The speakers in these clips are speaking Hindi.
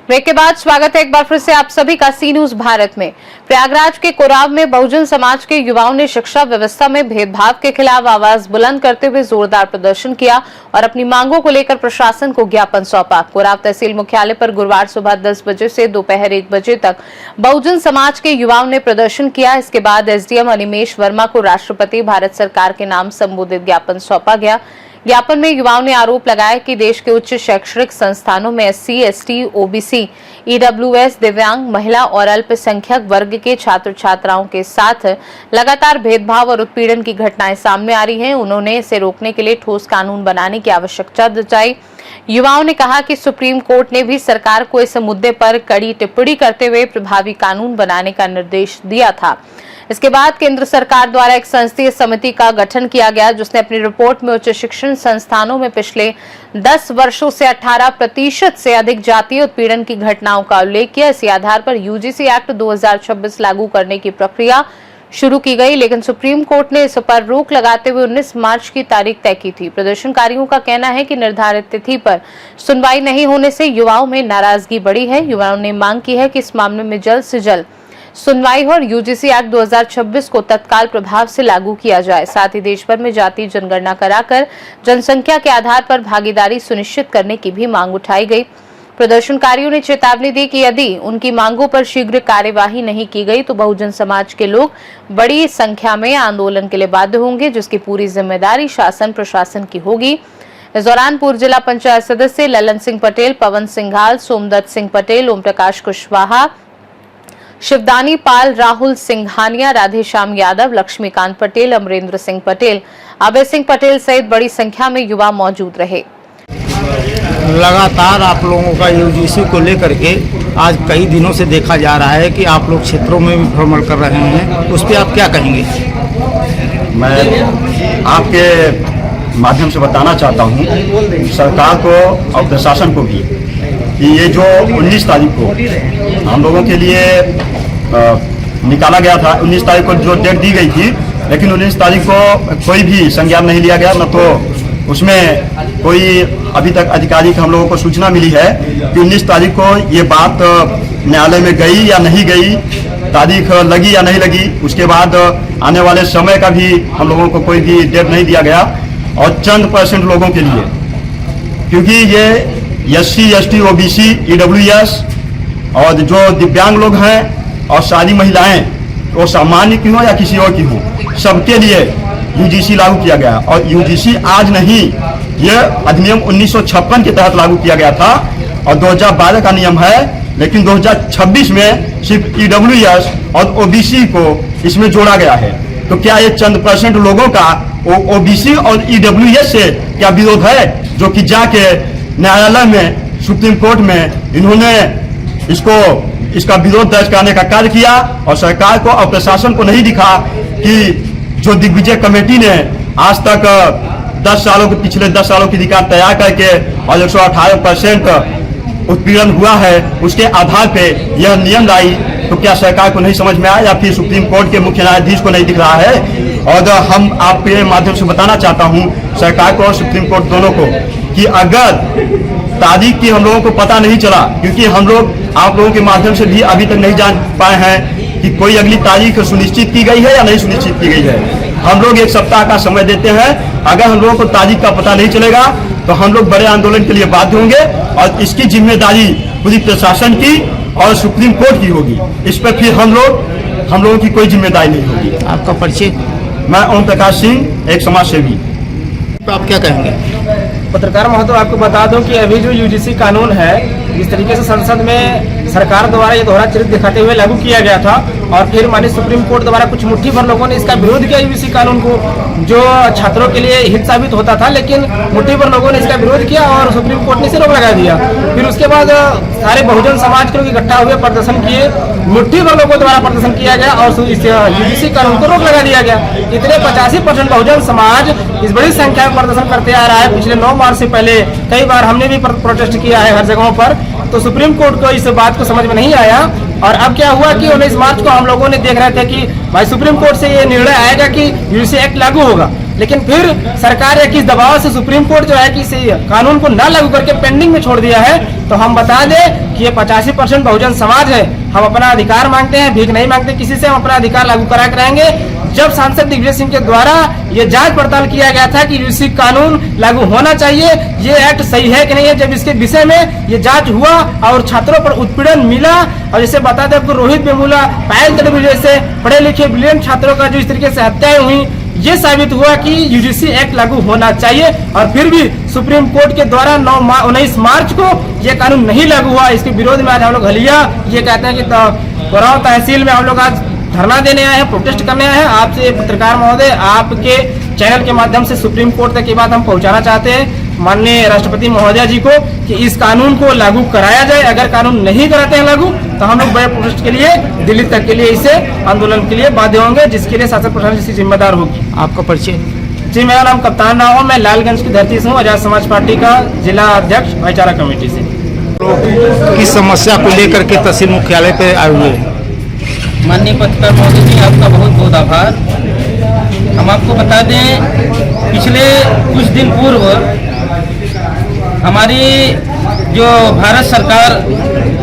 ब्रेक के बाद स्वागत है एक बार फिर से आप सभी का सी न्यूज भारत में। प्रयागराज के कोराव में बहुजन समाज के युवाओं ने शिक्षा व्यवस्था में भेदभाव के खिलाफ आवाज बुलंद करते हुए जोरदार प्रदर्शन किया और अपनी मांगों को लेकर प्रशासन को ज्ञापन सौंपा। कोराव तहसील मुख्यालय पर गुरुवार सुबह 10 बजे से दोपहर 1 बजे तक बहुजन समाज के युवाओं ने प्रदर्शन किया। इसके बाद एसडीएम अनिमेश वर्मा को राष्ट्रपति भारत सरकार के नाम संबोधित ज्ञापन सौंपा गया। ज्ञापन में युवाओं ने आरोप लगाया कि देश के उच्च शैक्षणिक संस्थानों में एससी, एसटी, ओबीसी, ईडब्ल्यूएस, दिव्यांग, महिला और अल्पसंख्यक वर्ग के छात्र छात्राओं के साथ लगातार भेदभाव और उत्पीड़न की घटनाएं सामने आ रही हैं। उन्होंने इसे रोकने के लिए ठोस कानून बनाने की आवश्यकता जताई। युवाओं ने कहा कि सुप्रीम कोर्ट ने भी सरकार को इस मुद्दे पर कड़ी टिप्पणी करते हुए प्रभावी कानून बनाने का निर्देश दिया था। इसके बाद केंद्र सरकार द्वारा एक संसदीय समिति का गठन किया गया, जिसने अपनी रिपोर्ट में उच्च शिक्षण संस्थानों में पिछले 10 वर्षों से 18% से अधिक जातीय उत्पीड़न की घटनाओं का उल्लेख किया। इसी आधार पर यूजीसी एक्ट 2026 लागू करने की प्रक्रिया शुरू की गई, लेकिन सुप्रीम कोर्ट ने इस पर रोक लगाते हुए 19 मार्च की तारीख तय की थी। प्रदर्शनकारियों का कहना है कि निर्धारित तिथि पर सुनवाई नहीं होने से युवाओं में नाराजगी बढ़ी है। युवाओं ने मांग की है कि इस मामले में जल्द से जल्द सुनवाई हो और यूजीसी एक्ट 2026 को तत्काल प्रभाव से लागू किया जाए। साथ ही देश भर में जातीय जनगणना कराकर जनसंख्या के आधार पर भागीदारी सुनिश्चित करने की भी मांग उठाई गई। प्रदर्शनकारियों ने चेतावनी दी कि यदि उनकी मांगों पर शीघ्र कार्यवाही नहीं की गई तो बहुजन समाज के लोग बड़ी संख्या में आंदोलन के लिए बाध्य होंगे, जिसकी पूरी जिम्मेदारी शासन प्रशासन की होगी। इस दौरान पूर्व जिला पंचायत सदस्य ललन सिंह पटेल, पवन सिंघाल, सोमदत्त सिंह पटेल, ओम प्रकाश कुशवाहा, शिवदानी पाल, राहुल सिंघानिया, राधेश्याम यादव, लक्ष्मीकांत पटेल, अमरेंद्र सिंह पटेल, अभय सिंह पटेल सहित बड़ी संख्या में युवा मौजूद रहे। लगातार आप लोगों का यूजीसी को लेकर के आज कई दिनों से देखा जा रहा है कि आप लोग क्षेत्रों में भी भ्रमण कर रहे हैं, उस पर आप क्या कहेंगे? मैं आपके माध्यम से बताना चाहता हूँ सरकार को और प्रशासन को भी कि ये जो 19 तारीख को हम लोगों के लिए निकाला गया था, 19 तारीख को जो डेट दी गई थी, लेकिन 19 तारीख को कोई भी संज्ञान नहीं लिया गया, न तो उसमें कोई अभी तक अधिकारी की हम लोगों को सूचना मिली है कि 19 तारीख को ये बात न्यायालय में गई या नहीं गई, तारीख लगी या नहीं लगी। उसके बाद आने वाले समय का भी हम लोगों को कोई भी डेट नहीं दिया गया और चंद % लोगों के लिए, क्योंकि ये एससी, एसटी, ओबीसी, ईडब्ल्यूएस और जो दिव्यांग लोग हैं और सारी महिलाएं, वो सामान्य की हो या किसी और की हो, सबके लिए यूजीसी लागू किया गया। और यूजीसी आज नहीं, ये अधिनियम 1956 के तहत लागू किया गया था और 2012 का नियम है, लेकिन 2026 में सिर्फ ईडब्ल्यूएस और ओबीसी को इसमें जोड़ा गया है। तो क्या ये चंद % लोगों का ओबीसी और ईडब्ल्यूएस से क्या विरोध है, जो कि जाके न्यायालय में, सुप्रीम कोर्ट में इन्होंने इसका विरोध दर्ज कराने का कार्य किया और सरकार को और प्रशासन को नहीं दिखा कि जो दिग्विजय कमेटी ने आज तक 10 सालों के पिछले 10 सालों की रिकॉर्ड तैयार करके और 118% उत्पीड़न हुआ है, उसके आधार पे यह नियम लाई, तो क्या सरकार को नहीं समझ में आया या फिर सुप्रीम कोर्ट के मुख्य न्यायाधीश को नहीं दिख रहा है? और हम आपके माध्यम से बताना चाहता हूं सरकार को और सुप्रीम कोर्ट दोनों को कि अगर तारीख की हम लोगों को पता नहीं चला, क्योंकि हम लोग आप लोगों के माध्यम से भी अभी तक नहीं जान पाए हैं कि कोई अगली तारीख सुनिश्चित की गई है या नहीं सुनिश्चित की गई है। हम लोग 1 सप्ताह का समय देते हैं, अगर हम लोगों को तारीख का पता नहीं चलेगा तो हम लोग बड़े आंदोलन के लिए बाध्य होंगे और इसकी जिम्मेदारी पूरी प्रशासन की और सुप्रीम कोर्ट की होगी। इस पर फिर हम लोगों की कोई जिम्मेदारी नहीं होगी। आपका परिचय? मैं ओम प्रकाश सिंह, एक समाज सेवी। आप क्या कहेंगे? पत्रकार महोदय, आपको बता दूं कि अभी जो यूजीसी कानून है, इस तरीके से संसद में सरकार द्वारा ये दोहरा चरित्र दिखाते हुए लागू किया गया था और फिर माननीय सुप्रीम कोर्ट द्वारा कुछ मुट्ठी भर लोगों ने इसका विरोध किया यूजीसी कानून को, जो छात्रों के लिए हित साबित होता था, लेकिन मुट्ठी भर लोगों ने इसका विरोध किया और सुप्रीम कोर्ट ने इसे रोक लगा दिया। फिर उसके बाद सारे बहुजन समाज के लोग इकट्ठा हुए, प्रदर्शन किए, मुट्ठी भर लोगों द्वारा प्रदर्शन किया गया और इस यूजीसी कानून को रोक लगा दिया गया। इतने 85% बहुजन समाज इस बड़ी संख्या में प्रदर्शन करते आ रहा है। पिछले 9 मार्च से पहले कई बार हमने भी प्रोटेस्ट किया है हर जगहों पर, तो सुप्रीम कोर्ट को इस बात को समझ में नहीं आया। और अब क्या हुआ कि 19 मार्च को हम लोगों ने देख रहे थे कि भाई सुप्रीम कोर्ट से ये निर्णय आएगा कि यूजीसी एक्ट लागू होगा, लेकिन फिर सरकार या किस दबाव से सुप्रीम कोर्ट जो है कि इस कानून को न लागू करके पेंडिंग में छोड़ दिया है। तो हम बता दें कि ये 85% बहुजन समाज है। हम अपना अधिकार मांगते हैं, भीख नहीं मांगते किसी से, हम अपना अधिकार लागू करा के रहेंगे। जब सांसद दिग्विजय सिंह के द्वारा ये जांच पड़ताल किया गया था कि यूजीसी कानून लागू होना चाहिए, ये एक्ट सही है कि नहीं है, जब इसके विषय में ये जांच हुआ और छात्रों पर उत्पीड़न मिला, और जैसे बता दें आपको रोहित वेमुला, पायल तडवी जैसे पढ़े लिखे ब्रिलियंट छात्रों का जो इस तरीके से हत्याएं हुई, ये साबित हुआ कि यूजीसी एक्ट लागू होना चाहिए। और फिर भी सुप्रीम कोर्ट के द्वारा 19 मार्च को ये कानून नहीं लागू हुआ। इसके विरोध में आज हम लोग हलिया ये कहते हैं कि कोराव तहसील में हम लोग आज धरना देने आए हैं, प्रोटेस्ट करने आए हैं। आपसे पत्रकार महोदय, आपके चैनल के माध्यम से सुप्रीम कोर्ट तक ये बात हम पहुंचाना चाहते हैं माननीय राष्ट्रपति महोदया जी को कि इस कानून को लागू कराया जाए। अगर कानून नहीं कराते हैं लागू तो हम लोग बड़े प्रोटेस्ट के लिए दिल्ली तक के लिए इसे आंदोलन के लिए बाध्य होंगे, जिसके लिए शासन प्रशासन से जिम्मेदार होगी। आपका परिचय? जी, मेरा नाम कप्तान राव, मैं लालगंज की धरती से हूँ, आजाद समाज पार्टी का जिला अध्यक्ष भाईचारा कमेटी से। किस समस्या को लेकर के तहसील मुख्यालय पे आए हुए हैं? माननीय पत्रकार महोदय जी, आपका बहुत बहुत आभार। हम आपको बता दें, पिछले कुछ दिन पूर्व हमारी जो भारत सरकार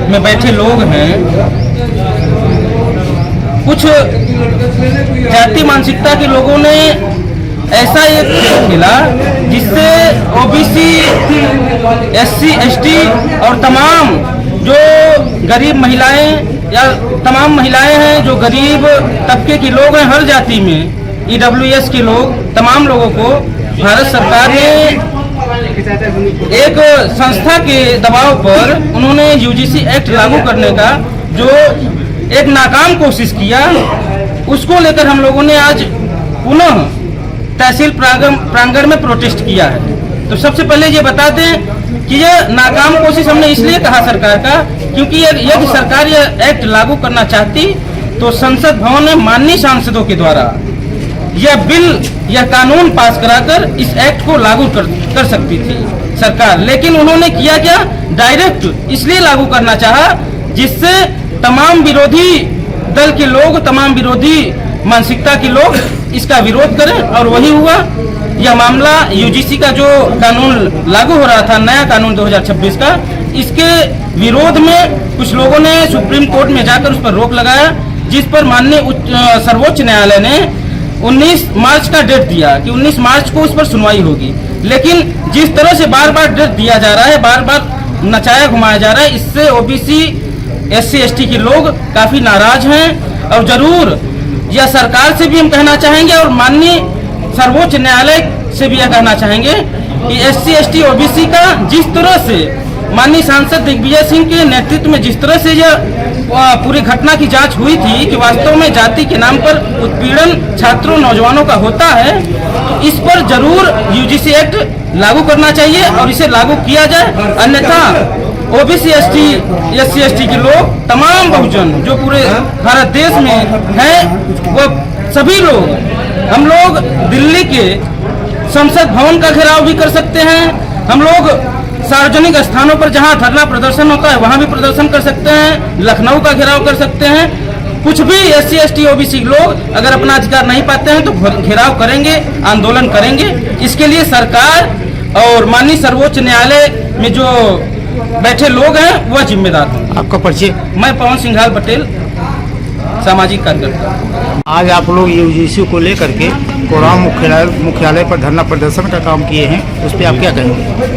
में बैठे लोग हैं, कुछ जाति मानसिकता के लोगों ने ऐसा एक खेल खेला जिससे ओबीसी, एससी, एसटी और तमाम जो गरीब महिलाएं या तमाम महिलाएं हैं जो गरीब तबके के लोग हैं, हर जाति में ईडब्ल्यूएस के लोग, तमाम लोगों को भारत सरकार ने एक संस्था के दबाव पर उन्होंने यूजीसी एक्ट लागू करने का जो एक नाकाम कोशिश किया, उसको लेकर हम लोगों ने आज पुनः तहसील प्रांगण में प्रोटेस्ट किया है। तो सबसे पहले ये बता दें कि यह नाकाम कोशिश हमने इसलिए कहा सरकार का, क्योंकि यदि सरकार यह एक्ट लागू करना चाहती तो संसद भवन में माननीय सांसदों के द्वारा यह बिल, यह कानून पास कराकर इस एक्ट को लागू कर सकती थी सरकार। लेकिन उन्होंने किया क्या, डायरेक्ट इसलिए लागू करना चाहा जिससे तमाम विरोधी दल के लोग, तमाम विरोधी मानसिकता के लोग इसका विरोध करें, और वही हुआ। यह मामला यूजीसी का जो कानून लागू हो रहा था, नया कानून 2026 का, इसके विरोध में कुछ लोगों ने सुप्रीम कोर्ट में जाकर उस पर रोक लगाया, जिस पर माननीय सर्वोच्च न्यायालय ने 19 मार्च का डेट दिया कि 19 मार्च को उस पर सुनवाई होगी। लेकिन जिस तरह से बार बार डेट दिया जा रहा है, बार बार नचाया घुमाया जा रहा है, इससे ओबीसी, एससी, एसटी के लोग काफी नाराज हैं। और जरूर यह सरकार से भी हम कहना चाहेंगे और माननीय सर्वोच्च न्यायालय से भी यह कहना चाहेंगे कि एससी, एसटी, ओबीसी का जिस तरह से माननीय सांसद दिग्विजय सिंह के नेतृत्व में जिस तरह से यह पूरी घटना की जांच हुई थी कि वास्तव में जाति के नाम पर उत्पीड़न छात्रों, नौजवानों का होता है, तो इस पर जरूर यूजीसी एक्ट लागू करना चाहिए और इसे लागू किया जाए। अन्यथा ओबीसी, एसटी, एससी, एसटी के लोग, तमाम बहुजन जो पूरे भारत देश में हैं, वो सभी लोग, हम लोग दिल्ली के संसद भवन का घेराव भी कर सकते हैं, हम लोग सार्वजनिक स्थानों पर जहां धरना प्रदर्शन होता है वहां भी प्रदर्शन कर सकते हैं, लखनऊ का घेराव कर सकते हैं। कुछ भी एससी, एसटी, ओबीसी लोग अगर अपना अधिकार नहीं पाते हैं तो घेराव करेंगे, आंदोलन करेंगे। इसके लिए सरकार और माननीय सर्वोच्च न्यायालय में जो बैठे लोग हैं वह जिम्मेदार हैं। आपका परिचय? मैं पवन सिंघाल पटेल, सामाजिक कार्यकर्ता। आज आप लोग यूजीसी को लेकर के कोराम मुख्यालय पर धरना प्रदर्शन का काम किए हैं, उस पर आप क्या कहेंगे?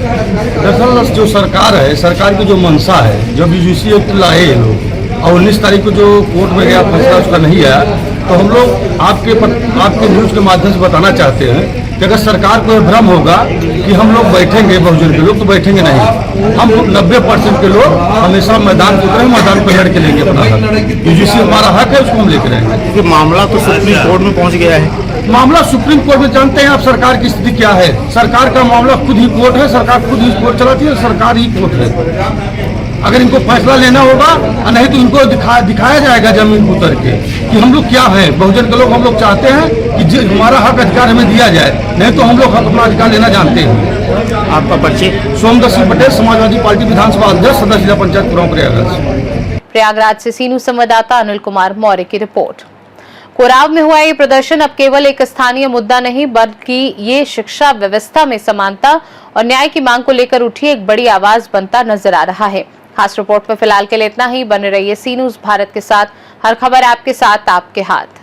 दरअसल जो सरकार है, सरकार की जो मंशा है, जब यूजीसी एक्ट लाए ये लोग और 19 तारीख को जो कोर्ट में गया फैसला उसका नहीं आया, तो हम लोग आपके न्यूज़ के माध्यम से बताना चाहते हैं कि अगर सरकार को भ्रम होगा कि हम लोग बैठेंगे, बहुजन के लोग तो बैठेंगे नहीं। हम 90% के लोग हमेशा मैदान को उतरे, मैदान पर लड़ के लेंगे अपना हक। यूजीसी हमारा हक है, उसको हम लेकर आएंगे। क्योंकि मामला तो सुप्रीम कोर्ट में पहुंच गया है। मामला सुप्रीम कोर्ट में, जानते हैं आप सरकार की स्थिति क्या है। सरकार का मामला खुद ही कोर्ट है, सरकार खुद ही कोर्ट चलाती है, सरकार ही कोर्ट है। अगर इनको फैसला लेना होगा, नहीं तो इनको दिखाया जाएगा जमीन पर उतर के कि हम लोग क्या है। बहुजन के लोग हम लोग चाहते हैं कि हमारा हक अधिकार हमें दिया जाए, नहीं तो हम लोग हक अपना अधिकार लेना जानते हैं। आपका परिचय? सोमदत्त सिंह पटेल, समाजवादी पार्टी विधानसभा अध्यक्ष, सदस्य जिला पंचायत कुराम प्रयागराज। प्रयागराज से सीनू संवाददाता अनिल कुमार मौर्य की रिपोर्ट। कोराव में हुआ ये प्रदर्शन अब केवल एक स्थानीय मुद्दा नहीं बल्कि ये शिक्षा व्यवस्था में समानता और न्याय की मांग को लेकर उठी एक बड़ी आवाज बनता नजर आ रहा है। खास रिपोर्ट में फिलहाल के लिए इतना ही। बने रहिए सी न्यूज़ भारत के साथ। हर खबर आपके साथ, आपके हाथ।